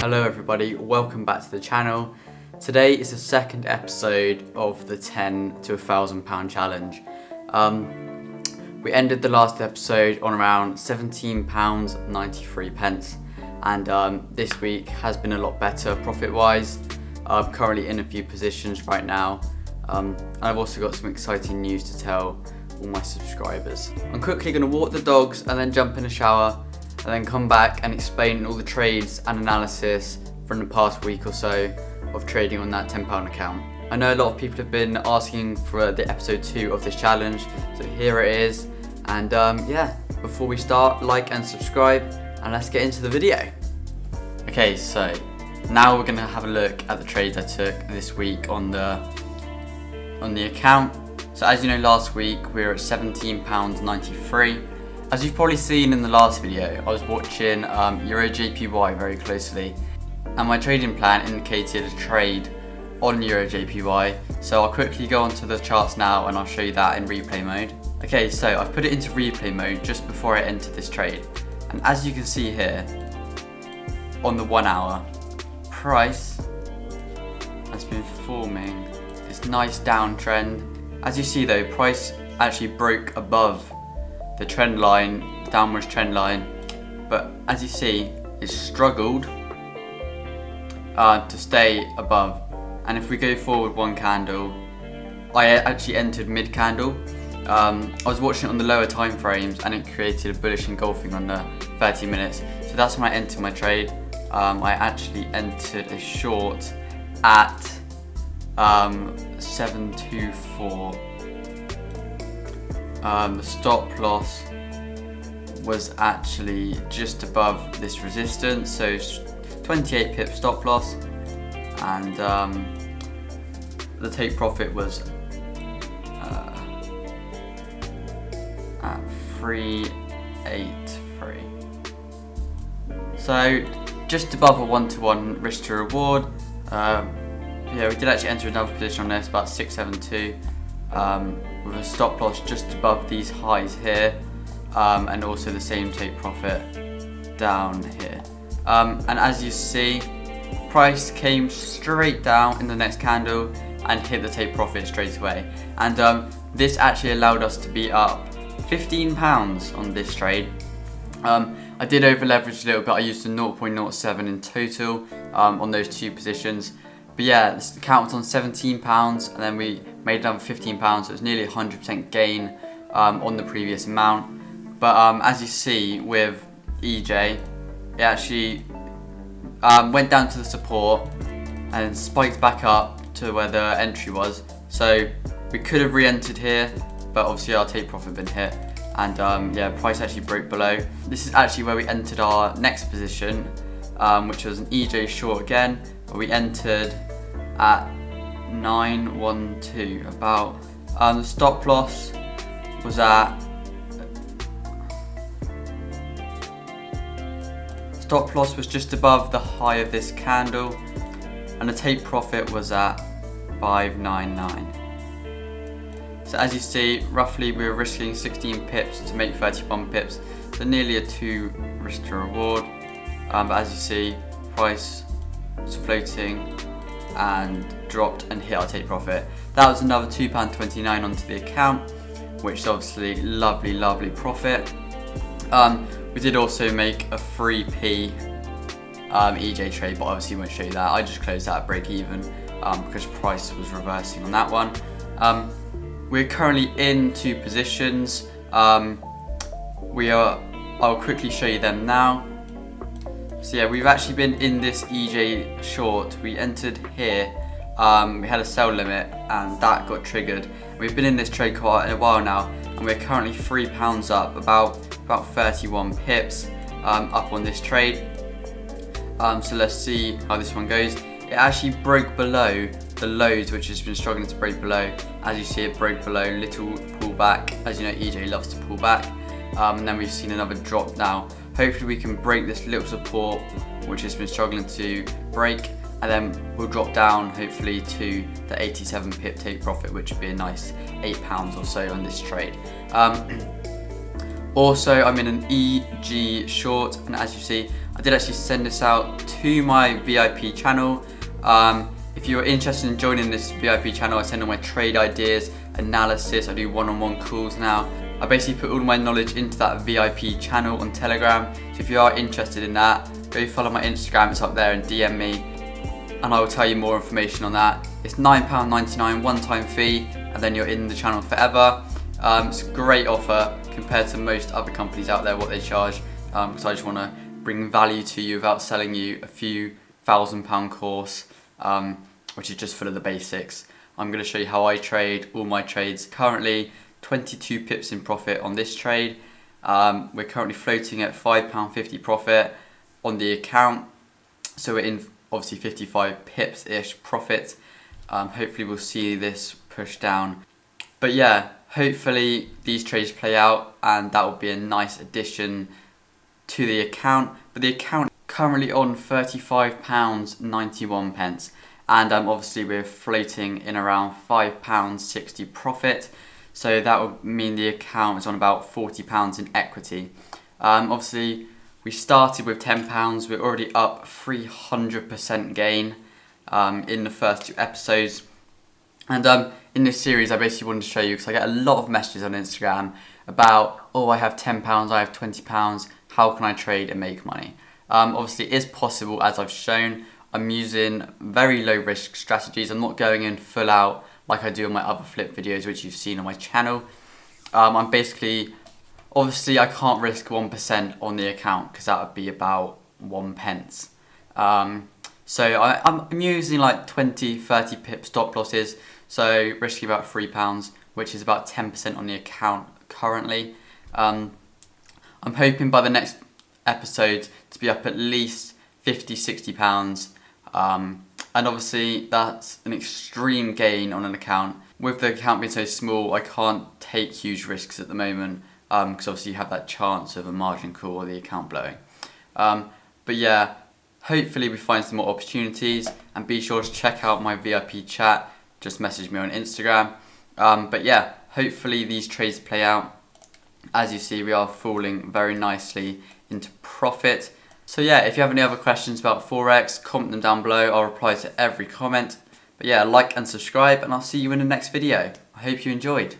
Hello everybody, welcome back to the channel. Today is the second episode of the 10 to £1,000 challenge. We ended the last episode on around £17.93 and this week has been a lot better profit wise. I'm currently in a few positions right now and I've also got some exciting news to tell all my subscribers. I'm quickly going to walk the dogs and then jump in a shower and then come back and explain all the trades and analysis from the past week or so of trading on that £10 account. I know a lot of people have been asking for the episode 2 of this challenge, so here it is. And yeah, before we start, like and subscribe and let's get into the video. Okay, so now we're going to have a look at the trades I took this week on the account. So as you know, last week we were at £17.93. As you've probably seen in the last video, I was watching Euro JPY very closely and my trading plan indicated a trade on Euro JPY, so I'll quickly go onto the charts now and I'll show you that in replay mode. Okay, so I've put it into replay mode just before I entered this trade, and as you can see here on the 1 hour, price has been forming this nice downtrend. As you see though, price actually broke above the trend line, downwards trend line, but as you see, it struggled to stay above. And if we go forward one candle, I actually entered mid candle. I was watching it on the lower time frames and it created a bullish engulfing on the 30 minutes. So that's when I entered my trade. I actually entered a short at 724. The stop loss was actually just above this resistance, so 28 pip stop loss, and the take profit was at 383. So just above a 1-to-1 risk to reward. Yeah, we did actually enter another position on this, about 672. With a stop loss just above these highs here, and also the same take profit down here. And as you see, price came straight down in the next candle and hit the take profit straight away. And this actually allowed us to be up £15 on this trade. I did over leverage a little bit. I used a 0.07 in total on those two positions. But yeah, the account was on £17 and then we made another £15, so it was nearly 100% gain on the previous amount. But as you see with EJ, it actually went down to the support and spiked back up to where the entry was. So we could have re-entered here, but obviously our take profit had been hit. And yeah, price actually broke below. This is actually where we entered our next position, which was an EJ short again, where we entered at 912 about. The stop loss was at just above the high of this candle, and the take profit was at 599. So as you see, roughly we were risking 16 pips to make 31 pips, so nearly a 2 risk to reward. But as you see, price was floating and dropped and hit our take profit. That was another £2.29 onto the account, which is obviously lovely profit. We did also make a 3p EJ trade, but obviously won't show you that. I just closed that at break even because price was reversing on that one. We're currently in 2 positions. I'll quickly show you them now. So yeah, we've actually been in this EJ short. We entered here, we had a sell limit and that got triggered. We've been in this trade quite a while now and we're currently £3 up, about 31 pips up on this trade. So let's see how this one goes. It actually broke below the lows, which has been struggling to break below. As you see, it broke below, little pullback. As you know, EJ loves to pull back. And then we've seen another drop now. Hopefully we can break this little support, which has been struggling to break, and then we'll drop down hopefully to the 87 pip take profit, which would be a nice £8 or so on this trade. Also, I'm in an EG short, and as you see, I did actually send this out to my VIP channel. If you're interested in joining this VIP channel, I send all my trade ideas, analysis, I do one-on-one calls now. I basically put all my knowledge into that VIP channel on Telegram. So if you are interested in that, go follow my Instagram, it's up there, and DM me and I will tell you more information on that. It's £9.99 one-time fee and then you're in the channel forever. It's a great offer compared to most other companies out there, what they charge, because I just want to bring value to you without selling you a few £1,000 course, which is just full of the basics. I'm going to show you how I trade, all my trades. Currently 22 pips in profit on this trade. We're currently floating at £5.50 profit on the account, so we're in obviously 55 pips-ish profit. Hopefully we'll see this push down. But yeah, hopefully these trades play out and that will be a nice addition to the account. But the account is currently on £35.91 and obviously we're floating in around £5.60 profit. So that would mean the account is on about £40 in equity. Obviously we started with £10, we're already up 300% gain in the first 2 episodes. And in this series I basically wanted to show you, because I get a lot of messages on Instagram about, oh, I have £10, I have £20, how can I trade and make money? Obviously it is possible, as I've shown. I'm using very low risk strategies. I'm not going in full out like I do on my other flip videos, which you've seen on my channel. I'm basically, obviously I can't risk 1% on the account because that would be about 1 pence. So I'm using like 20-30 pip stop losses, so risking about £3, which is about 10% on the account currently. I'm hoping by the next episode to be up at least £50-60. And obviously that's an extreme gain on an account. With the account being so small, I can't take huge risks at the moment, because obviously you have that chance of a margin call or the account blowing. But yeah, hopefully we find some more opportunities, and be sure to check out my VIP chat. Just message me on Instagram. But yeah, hopefully these trades play out. As you see, we are falling very nicely into profit. So yeah, if you have any other questions about Forex, comment them down below. I'll reply to every comment. But yeah, like and subscribe, and I'll see you in the next video. I hope you enjoyed.